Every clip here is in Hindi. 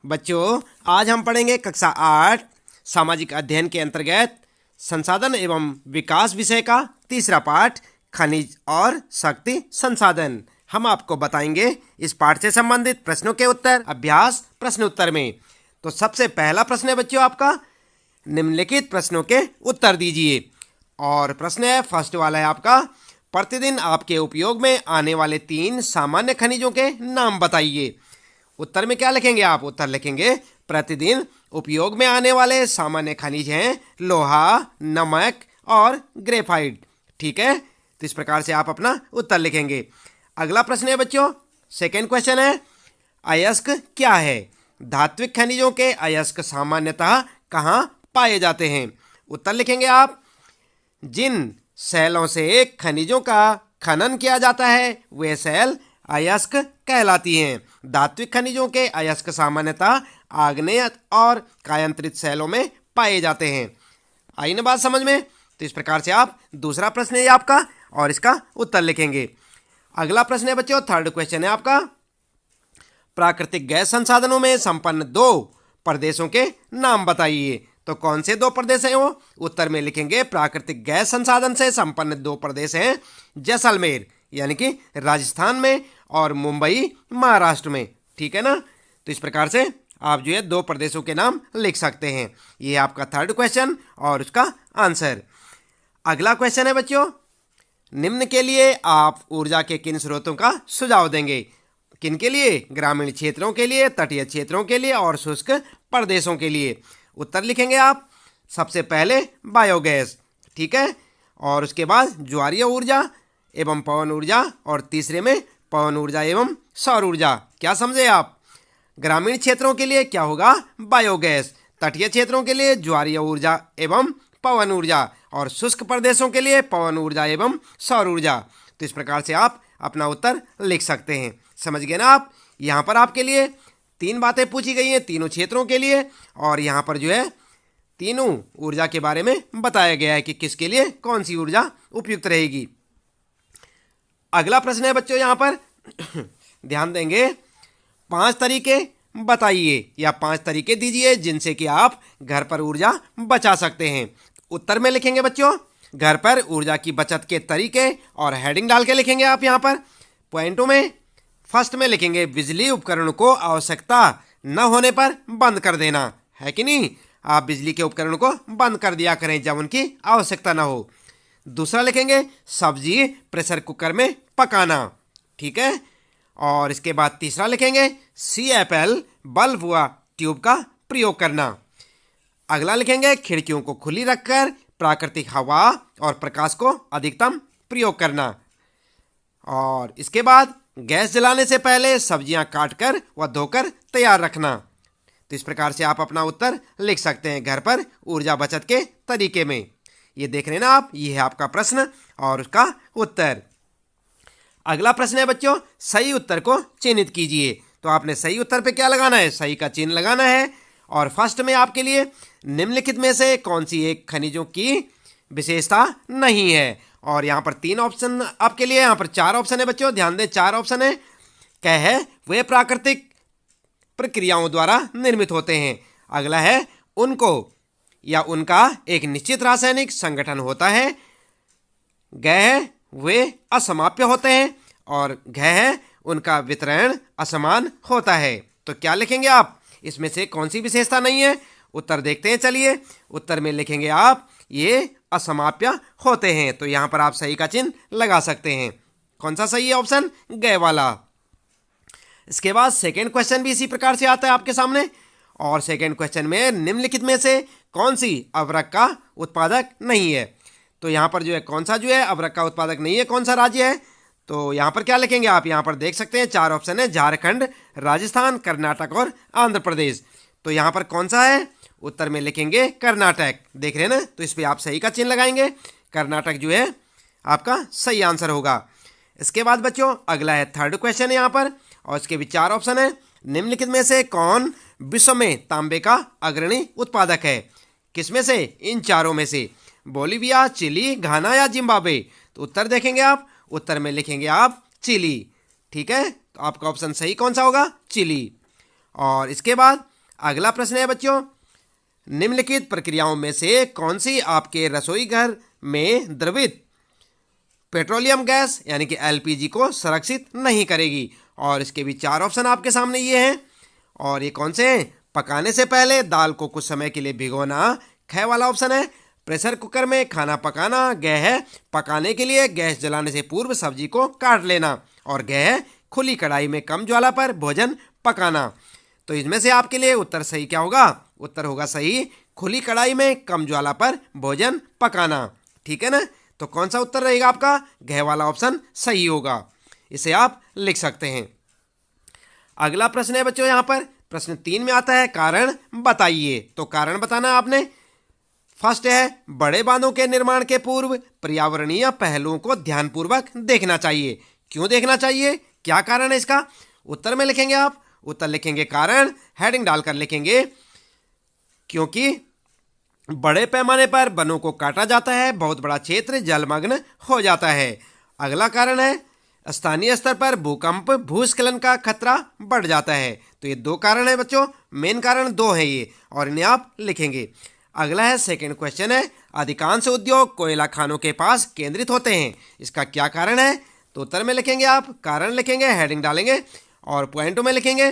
बच्चों, आज हम पढ़ेंगे कक्षा 8 सामाजिक अध्ययन के अंतर्गत संसाधन एवं विकास विषय का तीसरा पाठ खनिज और शक्ति संसाधन। हम आपको बताएंगे इस पाठ से संबंधित प्रश्नों के उत्तर अभ्यास प्रश्न उत्तर में। तो सबसे पहला प्रश्न है बच्चों आपका, निम्नलिखित प्रश्नों के उत्तर दीजिए। और प्रश्न है फर्स्ट वाला है आपका, प्रतिदिन आपके उपयोग में आने वाले 3 सामान्य खनिजों के नाम बताइए। उत्तर में क्या लिखेंगे आप? उत्तर लिखेंगे प्रतिदिन उपयोग में आने वाले सामान्य खनिज हैं लोहा, नमक और ग्रेफाइट। ठीक है, तो इस प्रकार से आप अपना उत्तर लिखेंगे। अगला प्रश्न है बच्चों, सेकेंड क्वेश्चन है, अयस्क क्या है? धात्विक खनिजों के अयस्क सामान्यतः कहाँ पाए जाते हैं? उत्तर लिखेंगे आप, जिन सेलों से खनिजों का खनन किया जाता है वे सेल अयस्क कहलाती हैं। धात्विक खनिजों के अयस्क सामान्यतः आग्नेय और कायांतरित सेलों में पाए जाते हैं। आई ना बात समझ में? तो इस प्रकार से आप दूसरा प्रश्न है आपका और इसका उत्तर लिखेंगे। अगला प्रश्न है बच्चों, थर्ड क्वेश्चन है आपका, प्राकृतिक गैस संसाधनों में संपन्न 2 प्रदेशों के नाम बताइए। तो कौन से 2 प्रदेश हैं वो? उत्तर में लिखेंगे प्राकृतिक गैस संसाधन से संपन्न 2 प्रदेश हैं जैसलमेर यानी कि राजस्थान में और मुंबई महाराष्ट्र में। ठीक है ना? तो इस प्रकार से आप जो है 2 प्रदेशों के नाम लिख सकते हैं। ये है आपका थर्ड क्वेश्चन और उसका आंसर। अगला क्वेश्चन है बच्चों, निम्न के लिए आप ऊर्जा के किन स्रोतों का सुझाव देंगे? किन के लिए? ग्रामीण क्षेत्रों के लिए, तटीय क्षेत्रों के लिए और शुष्क प्रदेशों के लिए। उत्तर लिखेंगे आप, सबसे पहले बायोगैस, ठीक है, और उसके बाद ज्वारीय ऊर्जा एवं पवन ऊर्जा और तीसरे में पवन ऊर्जा एवं सौर ऊर्जा। क्या समझे आप? ग्रामीण क्षेत्रों के लिए क्या होगा? बायोगैस, तटीय क्षेत्रों के लिए ज्वारीय ऊर्जा एवं पवन ऊर्जा और शुष्क प्रदेशों के लिए पवन ऊर्जा एवं सौर ऊर्जा। तो इस प्रकार से आप अपना उत्तर लिख सकते हैं। समझ गए ना आप? यहाँ पर आपके लिए 3 बातें पूछी गई हैं तीनों क्षेत्रों के लिए और यहाँ पर जो है तीनों ऊर्जा के बारे में बताया गया है कि किसके लिए कौन सी ऊर्जा उपयुक्त रहेगी। अगला प्रश्न है बच्चों, यहाँ पर ध्यान देंगे, 5 तरीके बताइए या 5 तरीके दीजिए जिनसे कि आप घर पर ऊर्जा बचा सकते हैं। उत्तर में लिखेंगे बच्चों, घर पर ऊर्जा की बचत के तरीके और हेडिंग डाल के लिखेंगे आप यहाँ पर पॉइंटों में। फर्स्ट में लिखेंगे बिजली उपकरण को आवश्यकता न होने पर बंद कर देना, है कि नहीं? आप बिजली के उपकरण को बंद कर दिया करें जब उनकी आवश्यकता ना हो। दूसरा लिखेंगे सब्जी प्रेशर कुकर में पकाना, ठीक है, और इसके बाद तीसरा लिखेंगे CFL बल्ब व ट्यूब का प्रयोग करना। अगला लिखेंगे खिड़कियों को खुली रखकर प्राकृतिक हवा और प्रकाश को अधिकतम प्रयोग करना। और इसके बाद गैस जलाने से पहले सब्जियां काटकर व धोकर तैयार रखना। तो इस प्रकार से आप अपना उत्तर लिख सकते हैं घर पर ऊर्जा बचत के तरीके में। ये देख रहे हैं ना आप, ये है आपका प्रश्न और उसका उत्तर। अगला प्रश्न है बच्चों, सही उत्तर को चिन्हित कीजिए। तो आपने सही उत्तर पे क्या लगाना है? सही का चिन्ह लगाना है। और फर्स्ट में आपके लिए निम्नलिखित में से कौन सी एक खनिजों की विशेषता नहीं है? और यहाँ पर 3 ऑप्शन आपके लिए, यहाँ पर 4 ऑप्शन है बच्चों, ध्यान दें 4 ऑप्शन है। क्या है? वे प्राकृतिक प्रक्रियाओं द्वारा निर्मित होते हैं। अगला है उनको या उनका एक निश्चित रासायनिक संगठन होता है। ग है वे असमाप्य होते हैं और घ है उनका वितरण असमान होता है। तो क्या लिखेंगे आप? इसमें से कौन सी विशेषता नहीं है? उत्तर देखते हैं, चलिए। उत्तर में लिखेंगे आप ये असमाप्य होते हैं। तो यहाँ पर आप सही का चिन्ह लगा सकते हैं। कौन सा सही है? ऑप्शन ग वाला। इसके बाद सेकेंड क्वेश्चन भी इसी प्रकार से आता है आपके सामने और सेकेंड क्वेश्चन में निम्नलिखित में से कौन सी अवरक का उत्पादक नहीं है? तो यहाँ पर जो है कौन सा जो है अवरक का उत्पादक नहीं है, कौन सा राज्य है? तो यहाँ पर क्या लिखेंगे आप? यहाँ पर देख सकते हैं 4 ऑप्शन है, झारखंड, राजस्थान, कर्नाटक और आंध्र प्रदेश। तो यहाँ पर कौन सा है? उत्तर में लिखेंगे कर्नाटक। देख रहे हैं ना? तो इस पर आप सही का चिन्ह लगाएंगे। कर्नाटक जो है आपका सही आंसर होगा। इसके बाद बच्चों अगला है थर्ड क्वेश्चन है यहाँ पर और इसके भी 4 ऑप्शन है। निम्नलिखित में से कौन विश्व में तांबे का अग्रणी उत्पादक है? किसमें से? इन चारों में से। बोलीविया, चिली, घाना या जिम्बाब्वे। तो उत्तर देखेंगे आप, उत्तर में लिखेंगे आप चिली। ठीक है, तो आपका ऑप्शन सही कौन सा होगा? चिली। और इसके बाद अगला प्रश्न है बच्चों, निम्नलिखित प्रक्रियाओं में से कौन सी आपके रसोई घर में द्रवित पेट्रोलियम गैस यानी कि एलपीजी को संरक्षित नहीं करेगी? और इसके भी 4 ऑप्शन आपके सामने ये हैं। और ये कौन से हैं? पकाने से पहले दाल को कुछ समय के लिए भिगोना, ख वाला ऑप्शन है प्रेशर कुकर में खाना पकाना, ग है पकाने के लिए गैस जलाने से पूर्व सब्जी को काट लेना, और ग है खुली कढ़ाई में कम ज्वाला पर भोजन पकाना। तो इसमें से आपके लिए उत्तर सही क्या होगा? उत्तर होगा सही खुली कढ़ाई में कम ज्वाला पर भोजन पकाना। ठीक है ना? तो कौन सा उत्तर रहेगा आपका? घ वाला ऑप्शन सही होगा। इसे आप लिख सकते हैं। अगला प्रश्न है बच्चों, यहाँ पर प्रश्न 3 में आता है कारण बताइए। तो कारण बताना आपने। फर्स्ट है, बड़े बांधों के निर्माण के पूर्व पर्यावरणीय पहलुओं को ध्यानपूर्वक देखना चाहिए। क्यों देखना चाहिए? क्या कारण है इसका? उत्तर में लिखेंगे आप। उत्तर लिखेंगे कारण, हेडिंग डालकर लिखेंगे क्योंकि बड़े पैमाने पर वनों को काटा जाता है, बहुत बड़ा क्षेत्र जलमग्न हो जाता है। अगला कारण है स्थानीय स्तर पर भूकंप भूस्खलन का खतरा बढ़ जाता है। तो ये 2 कारण है बच्चों, मेन कारण 2 हैं ये, और इन्हें आप लिखेंगे। अगला है सेकंड क्वेश्चन है, अधिकांश उद्योग कोयला खानों के पास केंद्रित होते हैं, इसका क्या कारण है? तो उत्तर में लिखेंगे आप, कारण लिखेंगे, हेडिंग डालेंगे और पॉइंटों में लिखेंगे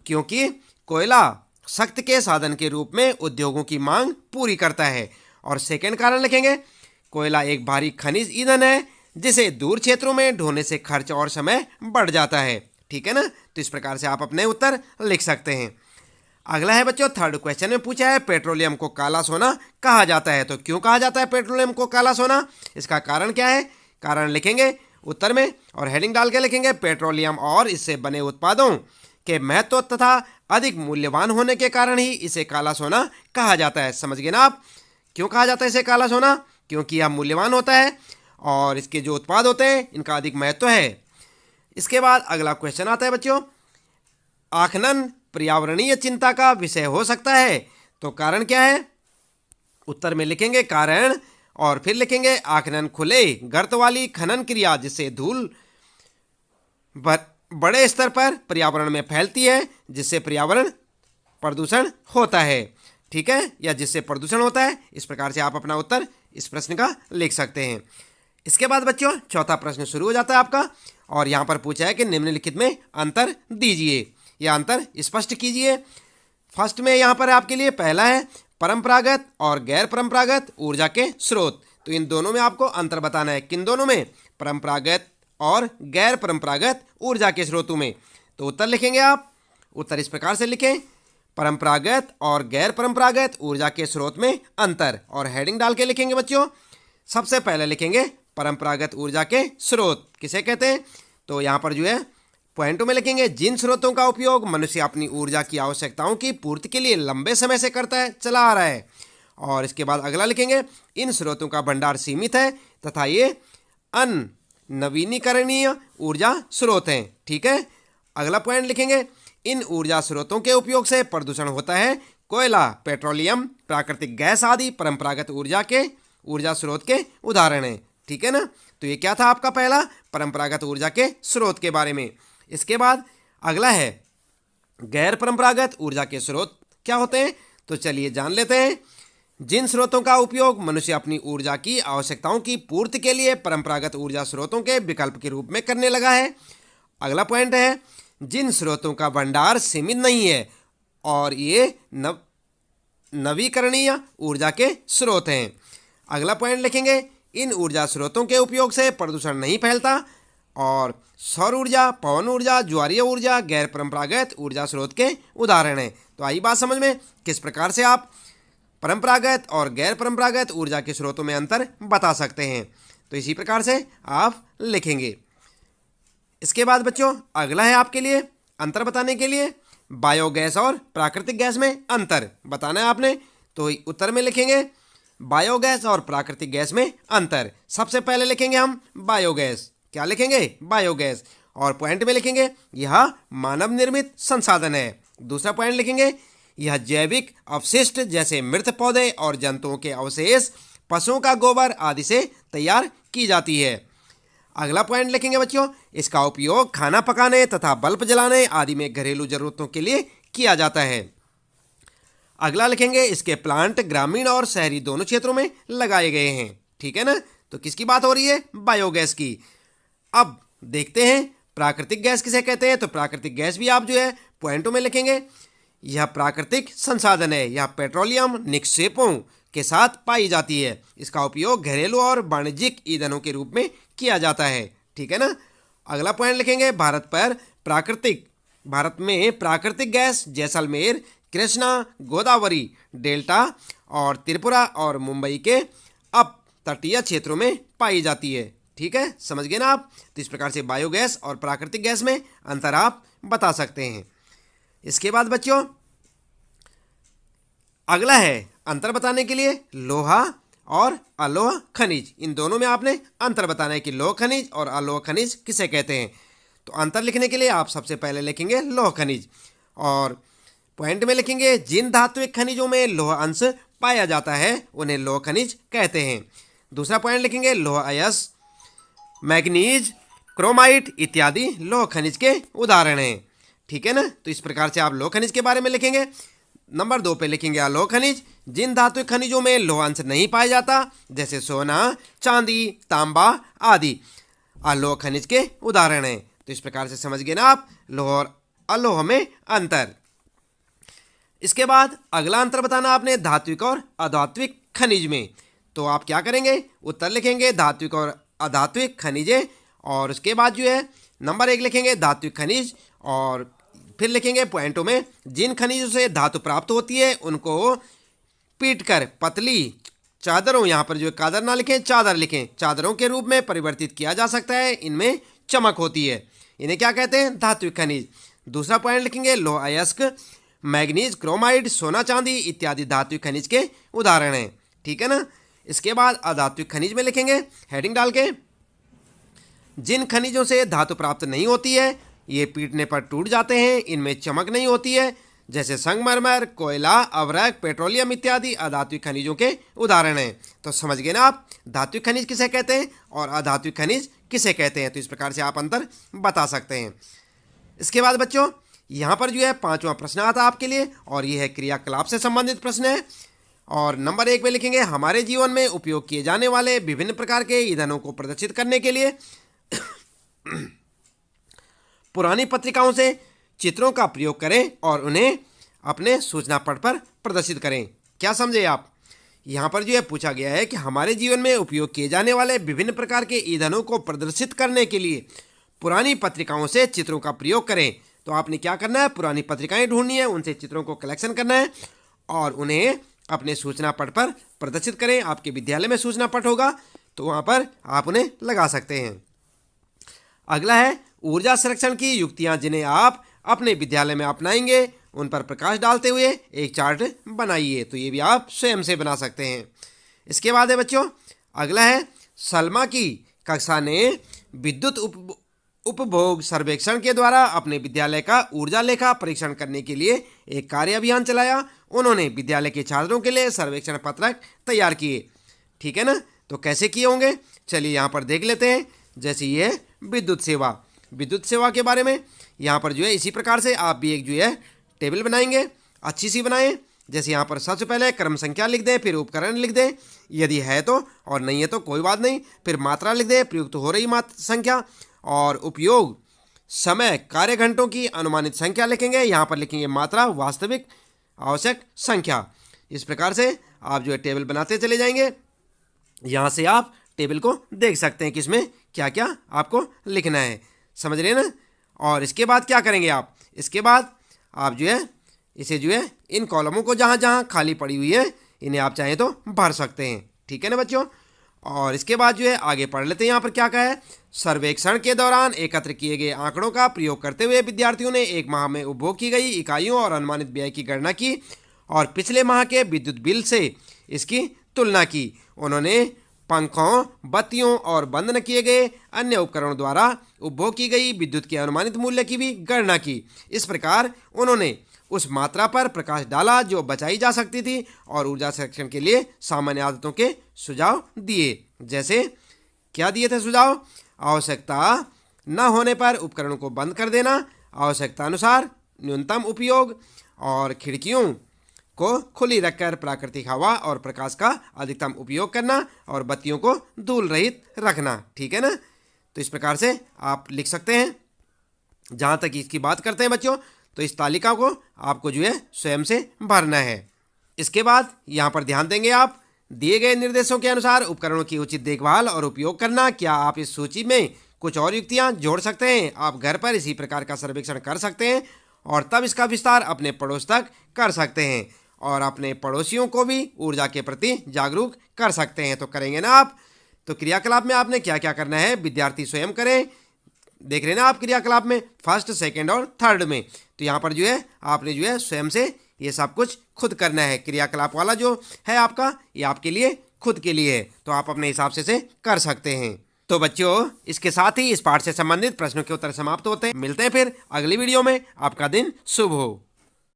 क्योंकि कोयला शक्ति के साधन के रूप में उद्योगों की मांग पूरी करता है। और सेकंड कारण लिखेंगे, कोयला एक भारी खनिज ईंधन है जिसे दूर क्षेत्रों में ढोने से खर्च और समय बढ़ जाता है। ठीक है ना? तो इस प्रकार से आप अपने उत्तर लिख सकते हैं। अगला है बच्चों, थर्ड क्वेश्चन में पूछा है पेट्रोलियम को काला सोना कहा जाता है। तो क्यों कहा जाता है पेट्रोलियम को काला सोना? इसका कारण क्या है? कारण लिखेंगे उत्तर में और हेडिंग डाल के लिखेंगे पेट्रोलियम और इससे बने उत्पादों के महत्व तथा अधिक मूल्यवान होने के कारण ही इसे काला सोना कहा जाता है। समझ गए ना आप? क्यों कहा जाता है इसे काला सोना? क्योंकि यह मूल्यवान होता है और इसके जो उत्पाद होते हैं इनका अधिक महत्व है। इसके बाद अगला क्वेश्चन आता है बच्चों, आखनन पर्यावरणीय चिंता का विषय हो सकता है। तो कारण क्या है? उत्तर में लिखेंगे कारण और फिर लिखेंगे आखनन खुले गर्त वाली खनन क्रिया जिससे धूल बड़े स्तर पर पर्यावरण में फैलती है, जिससे पर्यावरण प्रदूषण होता है। ठीक है? या जिससे प्रदूषण होता है। इस प्रकार से आप अपना उत्तर इस प्रश्न का लिख सकते हैं। इसके बाद बच्चों चौथा प्रश्न शुरू हो जाता है आपका, और यहाँ पर पूछा है कि निम्नलिखित में अंतर दीजिए या अंतर स्पष्ट कीजिए। फर्स्ट में यहाँ पर आपके लिए पहला है परंपरागत और गैर परंपरागत ऊर्जा के स्रोत। तो इन दोनों में आपको अंतर बताना है। किन दोनों में? परंपरागत और गैर परंपरागत ऊर्जा के स्रोतों में। तो उत्तर लिखेंगे आप। उत्तर इस प्रकार से लिखें, परंपरागत और गैर परंपरागत ऊर्जा के स्रोत में अंतर, और हेडिंग डाल के लिखेंगे बच्चों। सबसे पहले लिखेंगे परंपरागत ऊर्जा के स्रोत किसे कहते हैं? तो यहाँ पर जो है पॉइंटों में लिखेंगे जिन स्रोतों का उपयोग मनुष्य अपनी ऊर्जा की आवश्यकताओं की पूर्ति के लिए लंबे समय से करता है, चला आ रहा है। और इसके बाद अगला लिखेंगे इन स्रोतों का भंडार सीमित है तथा ये नवीनीकरणीय ऊर्जा स्रोत हैं। ठीक है? अगला पॉइंट लिखेंगे इन ऊर्जा स्रोतों के उपयोग से प्रदूषण होता है। कोयला, पेट्रोलियम, प्राकृतिक गैस आदि परंपरागत ऊर्जा स्रोत के उदाहरण हैं। ठीक है ना? तो ये क्या था आपका पहला, परंपरागत ऊर्जा के स्रोत के बारे में। इसके बाद अगला है गैर परंपरागत ऊर्जा के स्रोत क्या होते हैं। तो चलिए जान लेते हैं। जिन स्रोतों का उपयोग मनुष्य अपनी ऊर्जा की आवश्यकताओं की पूर्ति के लिए परंपरागत ऊर्जा स्रोतों के विकल्प के रूप में करने लगा है। अगला पॉइंट है जिन स्रोतों का भंडार सीमित नहीं है और ये नवीकरणीय ऊर्जा के स्रोत हैं। अगला पॉइंट लिखेंगे इन ऊर्जा स्रोतों के उपयोग से प्रदूषण नहीं फैलता, और सौर ऊर्जा, पवन ऊर्जा, ज्वारीय ऊर्जा गैर परंपरागत ऊर्जा स्रोत के उदाहरण हैं। तो आई बात समझ में किस प्रकार से आप परंपरागत और गैर परंपरागत ऊर्जा के स्रोतों में अंतर बता सकते हैं। तो इसी प्रकार से आप लिखेंगे। इसके बाद बच्चों अगला है आपके लिए अंतर बताने के लिए बायोगैस और प्राकृतिक गैस में अंतर बताना है आपने। तो उत्तर में लिखेंगे बायोगैस और प्राकृतिक गैस में अंतर। सबसे पहले लिखेंगे हम बायोगैस। क्या लिखेंगे? बायोगैस। और पॉइंट में लिखेंगे यह मानव निर्मित संसाधन है। दूसरा पॉइंट लिखेंगे यह जैविक अवशिष्ट जैसे मृत पौधे और जंतुओं के अवशेष, पशुओं का गोबर आदि से तैयार की जाती है। अगला पॉइंट लिखेंगे बच्चों इसका उपयोग खाना पकाने तथा बल्ब जलाने आदि में घरेलू जरूरतों के लिए किया जाता है। अगला लिखेंगे इसके प्लांट ग्रामीण और शहरी दोनों क्षेत्रों में लगाए गए हैं। ठीक है ना। तो किसकी बात हो रही है? बायोगैस की। अब देखते हैं प्राकृतिक गैस किसे कहते हैं। तो प्राकृतिक गैस भी आप जो है पॉइंटों में लिखेंगे। यह प्राकृतिक संसाधन है। यह पेट्रोलियम निक्षेपों के साथ पाई जाती है। इसका उपयोग घरेलू और वाणिज्यिक ईंधनों के रूप में किया जाता है। ठीक है ना। अगला पॉइंट लिखेंगे भारत में प्राकृतिक गैस जैसलमेर, कृष्णा, गोदावरी डेल्टा और त्रिपुरा और मुंबई के अप तटीय क्षेत्रों में पाई जाती है। ठीक है, समझ गए ना आप। तो इस प्रकार से बायोगैस और प्राकृतिक गैस में अंतर आप बता सकते हैं। इसके बाद बच्चों अगला है अंतर बताने के लिए लोहा और अलोह खनिज। इन दोनों में आपने अंतर बताना है कि लोह खनिज और अलोह खनिज किसे कहते हैं। तो अंतर लिखने के लिए आप सबसे पहले लिखेंगे लोह खनिज और पॉइंट में लिखेंगे जिन धात्विक खनिजों में लोह अंश पाया जाता है उन्हें लोह खनिज कहते हैं। दूसरा पॉइंट लिखेंगे लोह अयस्क, मैग्नीज, क्रोमाइट इत्यादि लोह खनिज के उदाहरण हैं। ठीक है ना। तो इस प्रकार से आप लोह खनिज के बारे में लिखेंगे। नंबर 2 पे लिखेंगे अलोह खनिज, जिन धातु खनिजों में लोह अंश नहीं पाया जाता जैसे सोना, चांदी, तांबा आदि अलोह खनिज के उदाहरण हैं। तो इस प्रकार से समझ गए ना आप लोह और अलोह में अंतर। इसके बाद अगला अंतर बताना आपने धात्विक और अधात्विक खनिज में। तो आप क्या करेंगे? उत्तर लिखेंगे धात्विक और अधात्विक खनिजें और उसके बाद जो है नंबर 1 लिखेंगे धात्विक खनिज और फिर लिखेंगे पॉइंटों में जिन खनिजों से धातु प्राप्त होती है उनको पीटकर पतली चादरों, यहाँ पर जो कादर ना लिखें चादर लिखें, चादरों के रूप में परिवर्तित किया जा सकता है। इनमें चमक होती है, इन्हें क्या कहते हैं? धात्विक खनिज। दूसरा पॉइंट लिखेंगे लोह अयस्क, मैग्नीज, क्रोमाइड, सोना, चांदी इत्यादि धात्विक खनिज के उदाहरण हैं। ठीक है ना। इसके बाद अधात्विक खनिज में लिखेंगे हेडिंग डाल के जिन खनिजों से धातु प्राप्त नहीं होती है ये पीटने पर टूट जाते हैं, इनमें चमक नहीं होती है जैसे संगमरमर, कोयला, अवरक, पेट्रोलियम इत्यादि अधात्विक खनिजों के उदाहरण हैं। तो समझ गए ना आप धात्विक खनिज किसे कहते हैं और अधात्विक खनिज किसे कहते हैं। तो इस प्रकार से आप अंतर बता सकते हैं। इसके बाद बच्चों यहाँ पर जो है 5वां प्रश्न आता है आपके लिए और यह है क्रियाकलाप से संबंधित प्रश्न है। और नंबर 1 में लिखेंगे हमारे जीवन में उपयोग किए जाने वाले विभिन्न प्रकार के ईंधनों को प्रदर्शित करने के लिए पुरानी पत्रिकाओं से चित्रों का प्रयोग करें और उन्हें अपने सूचना पट पर प्रदर्शित करें। क्या समझे आप? यहाँ पर जो है पूछा गया है कि हमारे जीवन में उपयोग किए जाने वाले विभिन्न प्रकार के ईंधनों को प्रदर्शित करने के लिए पुरानी पत्रिकाओं से चित्रों का प्रयोग करें। तो आपने क्या करना है? पुरानी पत्रिकाएं ढूंढनी है, उनसे चित्रों को कलेक्शन करना है और उन्हें अपने सूचना पट पर प्रदर्शित करें। आपके विद्यालय में सूचना पट होगा तो वहाँ पर आप उन्हें लगा सकते हैं। अगला है ऊर्जा संरक्षण की युक्तियां जिन्हें आप अपने विद्यालय में अपनाएंगे उन पर प्रकाश डालते हुए एक चार्ट बनाइए। तो ये भी आप स्वयं से बना सकते हैं। इसके बाद है बच्चों अगला है सलमा की कक्षा ने विद्युत उपभोग सर्वेक्षण के द्वारा अपने विद्यालय का ऊर्जा लेखा परीक्षण करने के लिए एक कार्य अभियान चलाया। उन्होंने विद्यालय के छात्रों के लिए सर्वेक्षण पत्रक तैयार किए। ठीक है ना। तो कैसे किए होंगे चलिए यहाँ पर देख लेते हैं। जैसे ये विद्युत सेवा के बारे में यहाँ पर जो है इसी प्रकार से आप भी एक जो है टेबल बनाएंगे, अच्छी सी बनाएं। जैसे यहाँ पर सबसे पहले क्रम संख्या लिख दें, फिर उपकरण लिख दें यदि है तो, और नहीं है तो कोई बात नहीं, फिर मात्रा लिख दें, प्रयुक्त हो रही संख्या और उपयोग समय कार्य घंटों की अनुमानित संख्या लिखेंगे। यहाँ पर लिखेंगे मात्रा वास्तविक आवश्यक संख्या। इस प्रकार से आप जो है टेबल बनाते चले जाएंगे। यहाँ से आप टेबल को देख सकते हैं कि इसमें क्या क्या आपको लिखना है। समझ रहे हैं ना। और इसके बाद क्या करेंगे आप? इसके बाद आप जो है इसे जो है इन कॉलमों को जहाँ जहाँ खाली पड़ी हुई है इन्हें आप चाहें तो भर सकते हैं। ठीक है ना बच्चों। और इसके बाद जो है आगे पढ़ लेते हैं। यहाँ पर क्या कहा है? सर्वेक्षण के दौरान एकत्र किए गए आंकड़ों का प्रयोग करते हुए विद्यार्थियों ने एक माह में उपभोग की गई इकाइयों और अनुमानित व्यय की गणना की और पिछले माह के विद्युत बिल से इसकी तुलना की। उन्होंने पंखों, बत्तियों और बंद न किए गए अन्य उपकरणों द्वारा उपभोग की गई विद्युत के अनुमानित मूल्य की भी गणना की। इस प्रकार उन्होंने उस मात्रा पर प्रकाश डाला जो बचाई जा सकती थी और ऊर्जा संरक्षण के लिए सामान्य आदतों के सुझाव दिए। जैसे क्या दिए थे सुझाव? आवश्यकता न होने पर उपकरणों को बंद कर देना, आवश्यकता अनुसार न्यूनतम उपयोग और खिड़कियों को खुली रखकर प्राकृतिक हवा और प्रकाश का अधिकतम उपयोग करना और बत्तियों को धूल रहित रखना। ठीक है ना। तो इस प्रकार से आप लिख सकते हैं। जहाँ तक इसकी बात करते हैं बच्चों, तो इस तालिका को आपको जो है स्वयं से भरना है। इसके बाद यहाँ पर ध्यान देंगे आप, दिए गए निर्देशों के अनुसार उपकरणों की उचित देखभाल और उपयोग करना। क्या आप इस सूची में कुछ और युक्तियाँ जोड़ सकते हैं? आप घर पर इसी प्रकार का सर्वेक्षण कर सकते हैं और तब इसका विस्तार अपने पड़ोस तक कर सकते हैं और अपने पड़ोसियों को भी ऊर्जा के प्रति जागरूक कर सकते हैं। तो करेंगे ना आप? तो क्रियाकलाप में आपने क्या क्या करना है, विद्यार्थी स्वयं करें। देख रहे हैं ना आप क्रियाकलाप में फर्स्ट, सेकंड और थर्ड में। तो यहाँ पर जो है आपने जो है स्वयं से ये सब कुछ खुद करना है। क्रियाकलाप वाला जो है आपका, ये आपके लिए खुद के लिए है, तो आप अपने हिसाब से कर सकते हैं। तो बच्चों, इसके साथ ही इस पाठ से संबंधित प्रश्नों के उत्तर समाप्त होते हैं। मिलते हैं फिर अगली वीडियो में। आपका दिन शुभ हो।